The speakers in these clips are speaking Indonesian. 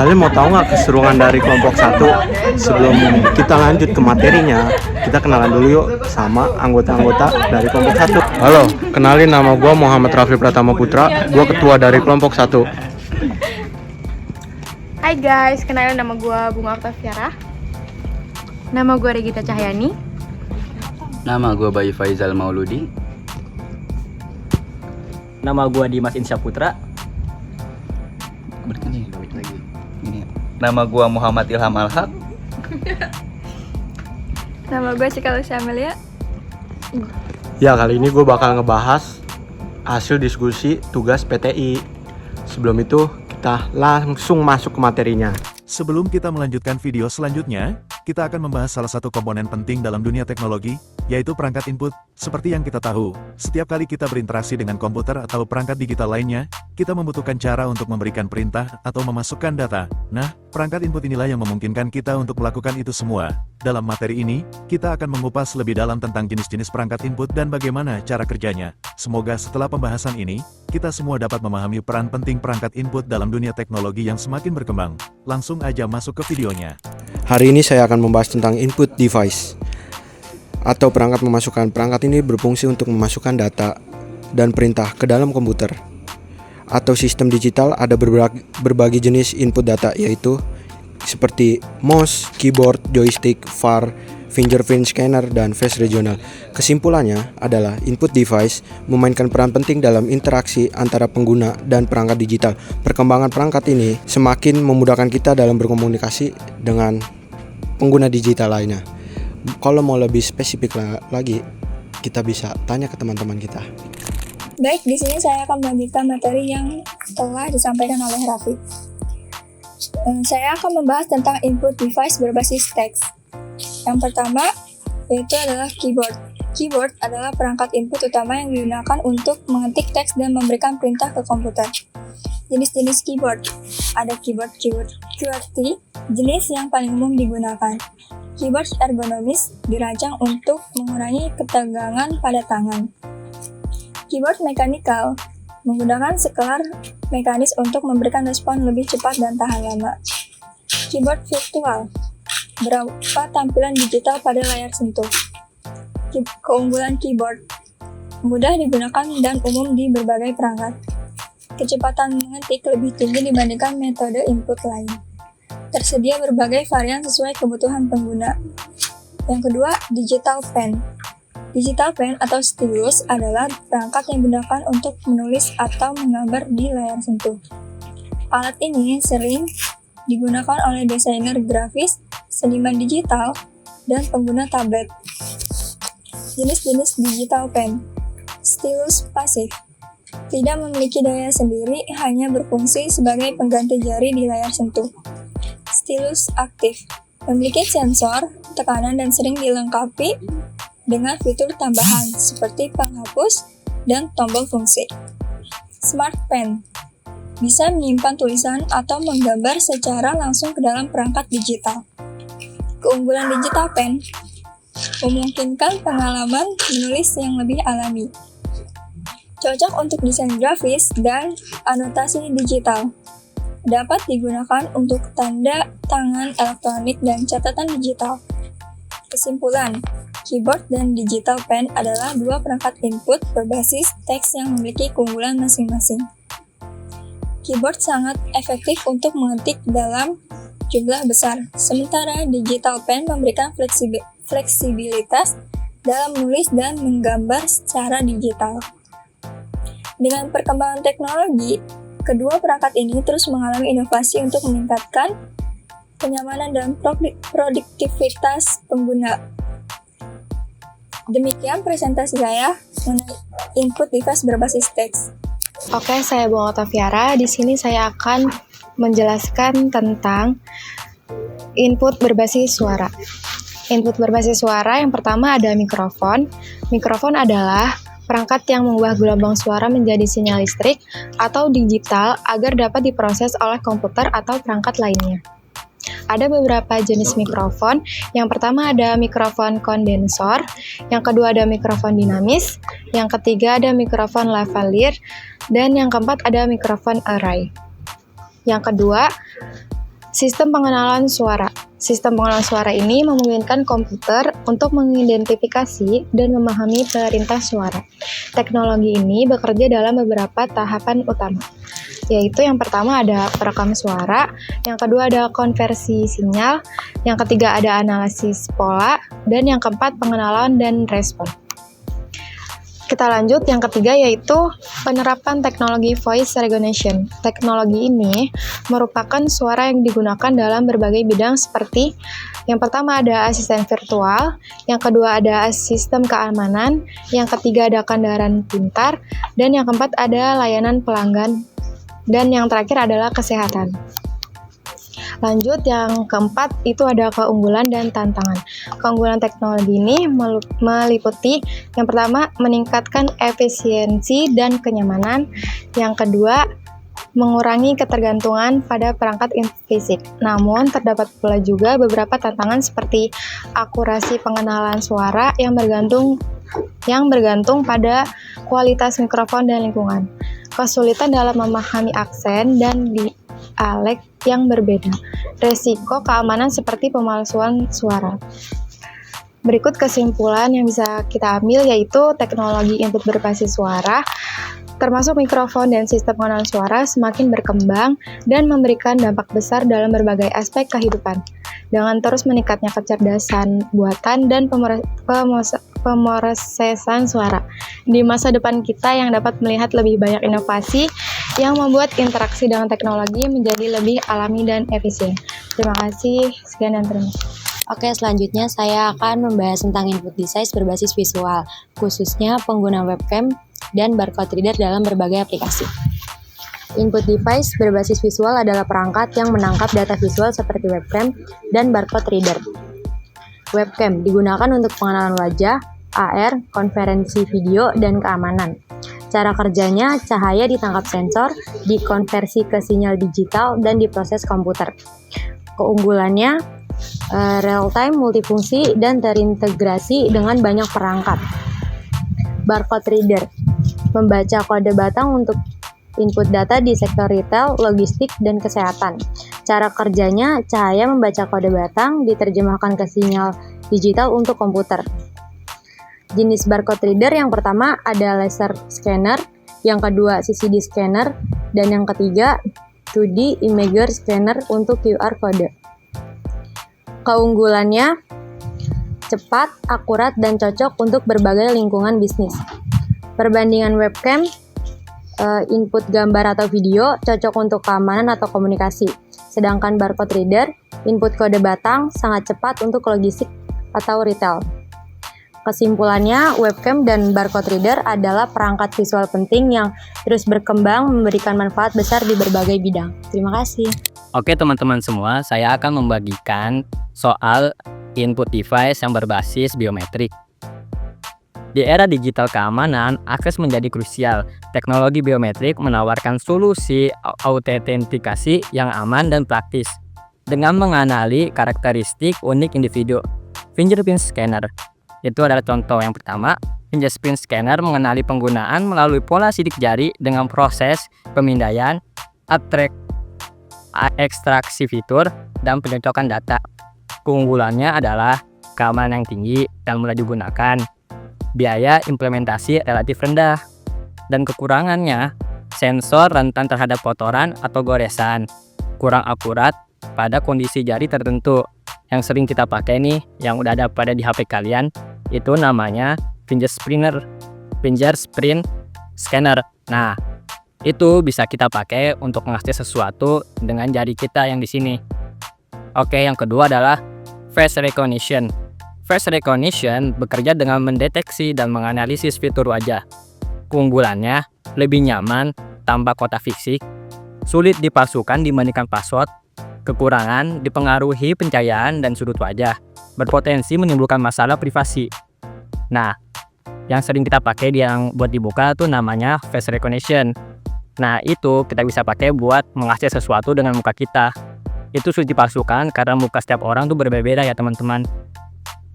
Kalian mau tahu nggak keseruan dari kelompok satu? Sebelum kita lanjut ke materinya, kita kenalan dulu yuk sama anggota-anggota dari kelompok satu. Halo, kenalin, nama gue Muhammad Rafli Pratama Putra. Gue ketua dari kelompok satu. Hai guys, kenalin nama gue Bunga Octaviara. Nama gue Regita Cahyani. Nama gue Bayu Faizal Mauludi. Nama gue Dimas Insya Putra. Nama gue Muhammad Ilham Alhaq. Nama gue Cika Lucia Amelia. Ya, kali ini gue bakal ngebahas hasil diskusi tugas PTI. Sebelum itu, kita langsung masuk ke materinya. Sebelum kita melanjutkan video selanjutnya, kita akan membahas salah satu komponen penting dalam dunia teknologi, yaitu perangkat input. Seperti yang kita tahu, setiap kali kita berinteraksi dengan komputer atau perangkat digital lainnya, kita membutuhkan cara untuk memberikan perintah atau memasukkan data. Nah, perangkat input inilah yang memungkinkan kita untuk melakukan itu semua. Dalam materi ini, kita akan mengupas lebih dalam tentang jenis-jenis perangkat input dan bagaimana cara kerjanya. Semoga setelah pembahasan ini, kita semua dapat memahami peran penting perangkat input dalam dunia teknologi yang semakin berkembang. Langsung aja masuk ke videonya. Hari ini saya akan membahas tentang input device atau perangkat memasukkan. Perangkat ini berfungsi untuk memasukkan data dan perintah ke dalam komputer atau sistem digital. Ada berbagai jenis input data, yaitu seperti mouse, keyboard, joystick, VAR, fingerprint scanner, dan face regional. Kesimpulannya adalah input device memainkan peran penting dalam interaksi antara pengguna dan perangkat digital. Perkembangan perangkat ini semakin memudahkan kita dalam berkomunikasi dengan pengguna digital lainnya. Kalau mau lebih spesifik lagi, kita bisa tanya ke teman-teman kita. Baik, di sini saya akan melanjutkan materi yang telah disampaikan oleh Raffi. Saya akan membahas tentang input device berbasis teks. Yang pertama, yaitu adalah keyboard. Keyboard adalah perangkat input utama yang digunakan untuk mengetik teks dan memberikan perintah ke komputer. Jenis-jenis keyboard. Ada keyboard QWERTY, jenis yang paling umum digunakan. Keyboard ergonomis dirancang untuk mengurangi ketegangan pada tangan. Keyboard mechanical menggunakan sekelar mekanis untuk memberikan respon lebih cepat dan tahan lama. Keyboard virtual berupa tampilan digital pada layar sentuh. Keunggulan keyboard mudah digunakan dan umum di berbagai perangkat. Kecepatan mengetik lebih tinggi dibandingkan metode input lain. Tersedia berbagai varian sesuai kebutuhan pengguna. Yang kedua, digital pen. Digital pen atau stylus adalah perangkat yang digunakan untuk menulis atau menggambar di layar sentuh. Alat ini sering digunakan oleh desainer grafis, seniman digital, dan pengguna tablet. Jenis-jenis digital pen. Stylus pasif. Tidak memiliki daya sendiri, hanya berfungsi sebagai pengganti jari di layar sentuh. Stylus aktif. Memiliki sensor, tekanan, dan sering dilengkapi dengan fitur tambahan seperti penghapus dan tombol fungsi. Smart pen bisa menyimpan tulisan atau menggambar secara langsung ke dalam perangkat digital. Keunggulan digital pen memungkinkan pengalaman menulis yang lebih alami. Cocok untuk desain grafis dan anotasi digital. Dapat digunakan untuk tanda tangan elektronik dan catatan digital. Kesimpulan, keyboard dan digital pen adalah dua perangkat input berbasis teks yang memiliki keunggulan masing-masing. Keyboard sangat efektif untuk mengetik dalam jumlah besar, sementara digital pen memberikan fleksibilitas dalam menulis dan menggambar secara digital. Dengan perkembangan teknologi, kedua perangkat ini terus mengalami inovasi untuk meningkatkan kenyamanan dan produktivitas pengguna. Demikian presentasi saya mengenai input device berbasis teks. Oke, saya Bunga Octaviara. Di sini saya akan menjelaskan tentang input berbasis suara. Input berbasis suara yang pertama ada mikrofon. Mikrofon adalah perangkat yang mengubah gelombang suara menjadi sinyal listrik atau digital agar dapat diproses oleh komputer atau perangkat lainnya. Ada beberapa jenis mikrofon. Yang pertama ada mikrofon kondensor, yang kedua ada mikrofon dinamis, yang ketiga ada mikrofon lavalier, dan yang keempat ada mikrofon array. Yang kedua, Sistem pengenalan suara. Sistem pengenalan suara ini memungkinkan komputer untuk mengidentifikasi dan memahami perintah suara. Teknologi ini bekerja dalam beberapa tahapan utama, yaitu yang pertama ada perekam suara, yang kedua ada konversi sinyal, yang ketiga ada analisis pola, dan yang keempat pengenalan dan respon. Kita lanjut yang ketiga yaitu penerapan teknologi voice recognition. Teknologi ini merupakan suara yang digunakan dalam berbagai bidang seperti yang pertama ada asisten virtual, yang kedua ada sistem keamanan, yang ketiga ada kendaraan pintar, dan yang keempat ada layanan pelanggan, dan yang terakhir adalah kesehatan. Lanjut, yang keempat itu ada keunggulan dan tantangan. Keunggulan teknologi ini meliputi yang pertama meningkatkan efisiensi dan kenyamanan, yang kedua mengurangi ketergantungan pada perangkat fisik. Namun terdapat pula juga beberapa tantangan seperti akurasi pengenalan suara yang bergantung pada kualitas mikrofon dan lingkungan. Kesulitan dalam memahami aksen dan dialek yang berbeda. Resiko keamanan seperti pemalsuan suara. Berikut kesimpulan yang bisa kita ambil yaitu teknologi input berbasis suara termasuk mikrofon dan sistem pengenalan suara semakin berkembang dan memberikan dampak besar dalam berbagai aspek kehidupan. Dengan terus meningkatnya kecerdasan buatan dan pemrosesan suara. Di masa depan kita yang dapat melihat lebih banyak inovasi yang membuat interaksi dengan teknologi menjadi lebih alami dan efisien. Terima kasih, sekian dan terima kasih. Oke, selanjutnya saya akan membahas tentang input device berbasis visual, khususnya pengguna webcam dan barcode reader dalam berbagai aplikasi. Input device berbasis visual adalah perangkat yang menangkap data visual seperti webcam dan barcode reader. Webcam digunakan untuk pengenalan wajah, AR, konferensi video, dan keamanan. Cara kerjanya, cahaya ditangkap sensor, dikonversi ke sinyal digital, dan diproses komputer. Keunggulannya, real-time, multifungsi, dan terintegrasi dengan banyak perangkat. Barcode reader membaca kode batang untuk input data di sektor retail, logistik, dan kesehatan. Cara kerjanya, cahaya membaca kode batang diterjemahkan ke sinyal digital untuk komputer. Jenis barcode reader yang pertama ada laser scanner, yang kedua CCD scanner, dan yang ketiga 2D imager scanner untuk QR code. Keunggulannya, cepat, akurat, dan cocok untuk berbagai lingkungan bisnis. Perbandingan webcam, input gambar atau video, cocok untuk keamanan atau komunikasi. Sedangkan barcode reader, input kode batang, sangat cepat untuk logistik atau retail. Kesimpulannya, webcam dan barcode reader adalah perangkat visual penting yang terus berkembang memberikan manfaat besar di berbagai bidang. Terima kasih. Oke teman-teman semua, saya akan membagikan soal input device yang berbasis biometrik. Di era digital keamanan, akses menjadi krusial. Teknologi biometrik menawarkan solusi autentikasi yang aman dan praktis dengan mengenali karakteristik unik individu. Fingerprint scanner itu adalah contoh yang pertama. Fingerprint scanner mengenali penggunaan melalui pola sidik jari dengan proses pemindaian, ekstraksi fitur, dan pencocokan data. Keunggulannya adalah keamanan yang tinggi dan mudah digunakan. Biaya implementasi relatif rendah, dan kekurangannya sensor rentan terhadap kotoran atau goresan, kurang akurat pada kondisi jari tertentu. Yang sering kita pakai nih, yang udah ada pada di HP kalian, itu namanya fingerprint scanner. Nah, itu bisa kita pakai untuk mengakses sesuatu dengan jari kita yang di sini. Oke, yang kedua adalah face recognition. Face recognition bekerja dengan mendeteksi dan menganalisis fitur wajah. Keunggulannya lebih nyaman tanpa kotak fisik, sulit dipalsukan dibandingkan password, kekurangan dipengaruhi pencahayaan dan sudut wajah, berpotensi menimbulkan masalah privasi. Nah, yang sering kita pakai yang buat dibuka tuh namanya face recognition. Nah, itu kita bisa pakai buat mengakses sesuatu dengan muka kita. Itu sulit dipalsukan karena muka setiap orang tuh berbeda-beda ya teman-teman.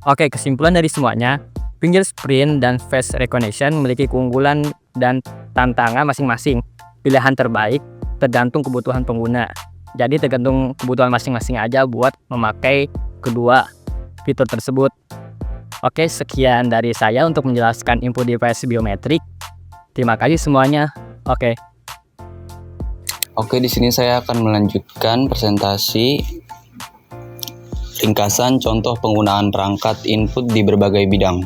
Oke, kesimpulan dari semuanya, fingerprint dan face recognition memiliki keunggulan dan tantangan masing-masing. Pilihan terbaik tergantung kebutuhan pengguna. Jadi tergantung kebutuhan masing-masing aja buat memakai kedua fitur tersebut. Oke, sekian dari saya untuk menjelaskan input device biometrik. Terima kasih semuanya. Oke. Oke, di sini saya akan melanjutkan presentasi ringkasan contoh penggunaan perangkat input di berbagai bidang.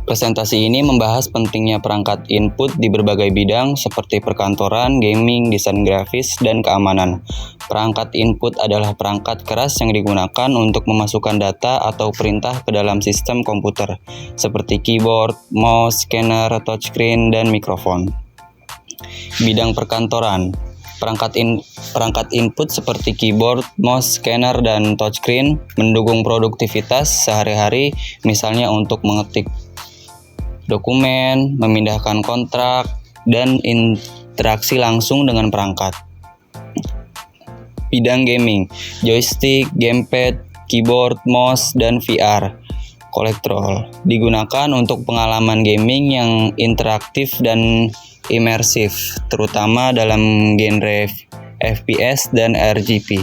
Presentasi ini membahas pentingnya perangkat input di berbagai bidang seperti perkantoran, gaming, desain grafis, dan keamanan. Perangkat input adalah perangkat keras yang digunakan untuk memasukkan data atau perintah ke dalam sistem komputer, seperti keyboard, mouse, scanner, touchscreen, dan mikrofon. Bidang perkantoran. Perangkat input seperti keyboard, mouse, scanner, dan touchscreen mendukung produktivitas sehari-hari, misalnya untuk mengetik dokumen, memindahkan kontrak, dan interaksi langsung dengan perangkat. Bidang gaming, joystick, gamepad, keyboard, mouse, dan VR Collectrol digunakan untuk pengalaman gaming yang interaktif dan imersif, terutama dalam genre FPS dan RGB.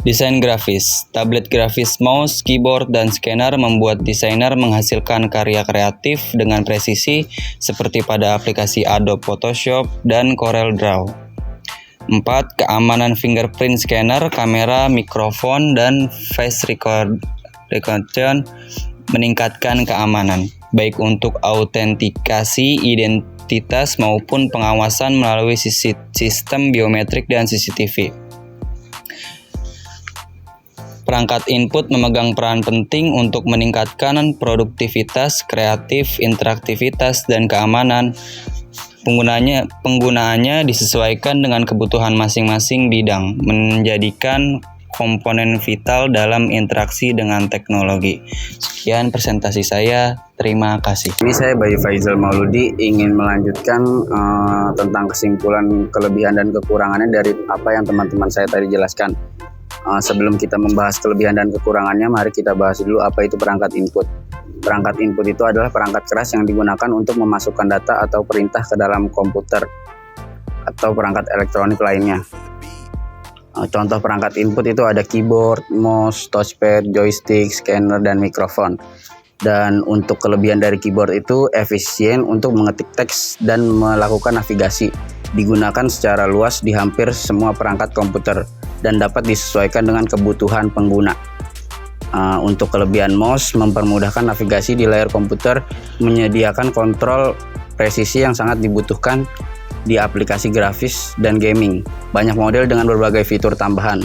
Desain grafis, tablet grafis, mouse, keyboard, dan scanner membuat desainer menghasilkan karya kreatif dengan presisi seperti pada aplikasi Adobe Photoshop dan Corel Draw. 4. Keamanan fingerprint scanner, kamera, mikrofon, dan face recognition meningkatkan keamanan, baik untuk autentikasi identitas maupun pengawasan melalui sistem biometrik dan CCTV. Perangkat input memegang peran penting untuk meningkatkan produktivitas, kreatif, interaktivitas, dan keamanan. Penggunaannya disesuaikan dengan kebutuhan masing-masing bidang, menjadikan komponen vital dalam interaksi dengan teknologi. Sekian presentasi saya, terima kasih. Ini saya Bayu Faizal Mauludi ingin melanjutkan tentang kesimpulan kelebihan dan kekurangannya dari apa yang teman-teman saya tadi jelaskan. Sebelum kita membahas kelebihan dan kekurangannya, mari kita bahas dulu apa itu perangkat input. Perangkat input itu adalah perangkat keras yang digunakan untuk memasukkan data atau perintah ke dalam komputer atau perangkat elektronik lainnya. Contoh perangkat input itu ada keyboard, mouse, touchpad, joystick, scanner, dan mikrofon. Dan untuk kelebihan dari keyboard itu efisien untuk mengetik teks dan melakukan navigasi. Digunakan secara luas di hampir semua perangkat komputer dan dapat disesuaikan dengan kebutuhan pengguna. Untuk kelebihan mouse, mempermudahkan navigasi di layar komputer, menyediakan kontrol presisi yang sangat dibutuhkan di aplikasi grafis dan gaming. Banyak model dengan berbagai fitur tambahan,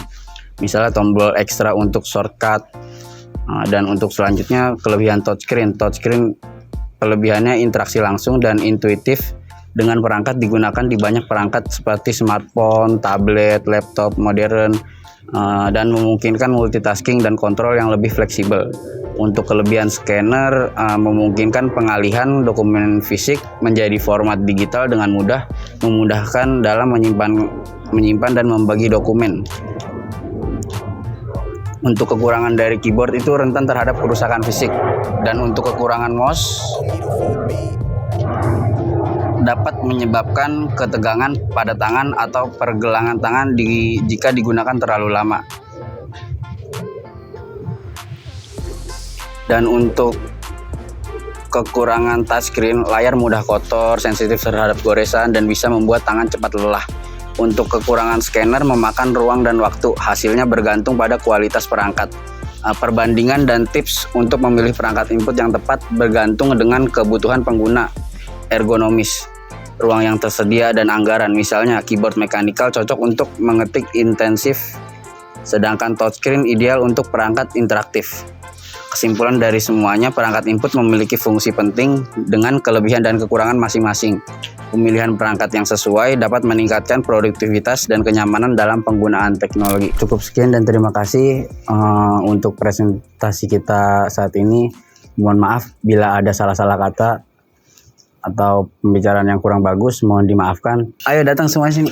misalnya tombol ekstra untuk shortcut. Dan untuk selanjutnya, kelebihan touchscreen. Touchscreen kelebihannya interaksi langsung dan intuitif dengan perangkat digunakan di banyak perangkat seperti smartphone, tablet, laptop modern, dan memungkinkan multitasking dan kontrol yang lebih fleksibel. Untuk kelebihan scanner, memungkinkan pengalihan dokumen fisik menjadi format digital dengan mudah, memudahkan dalam menyimpan dan membagi dokumen. Untuk kekurangan dari keyboard itu rentan terhadap kerusakan fisik. Dan untuk kekurangan mouse, dapat menyebabkan ketegangan pada tangan atau pergelangan tangan jika digunakan terlalu lama. Dan untuk kekurangan touchscreen, layar mudah kotor, sensitif terhadap goresan, dan bisa membuat tangan cepat lelah. Untuk kekurangan scanner, memakan ruang dan waktu, hasilnya bergantung pada kualitas perangkat. Perbandingan dan tips untuk memilih perangkat input yang tepat bergantung dengan kebutuhan pengguna, ergonomis, ruang yang tersedia, dan anggaran. Misalnya, keyboard mekanikal cocok untuk mengetik intensif, sedangkan touchscreen ideal untuk perangkat interaktif. Kesimpulan dari semuanya, perangkat input memiliki fungsi penting dengan kelebihan dan kekurangan masing-masing. Pemilihan perangkat yang sesuai dapat meningkatkan produktivitas dan kenyamanan dalam penggunaan teknologi. Cukup sekian dan terima kasih untuk presentasi kita saat ini. Mohon maaf bila ada salah-salah kata atau pembicaraan yang kurang bagus, mohon dimaafkan. Ayo datang semua sini.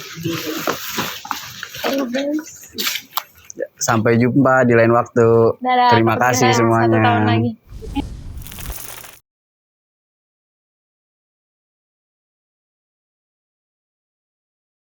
Sampai jumpa di lain waktu. Dadah, Terima kasih semuanya. 1 tahun lagi.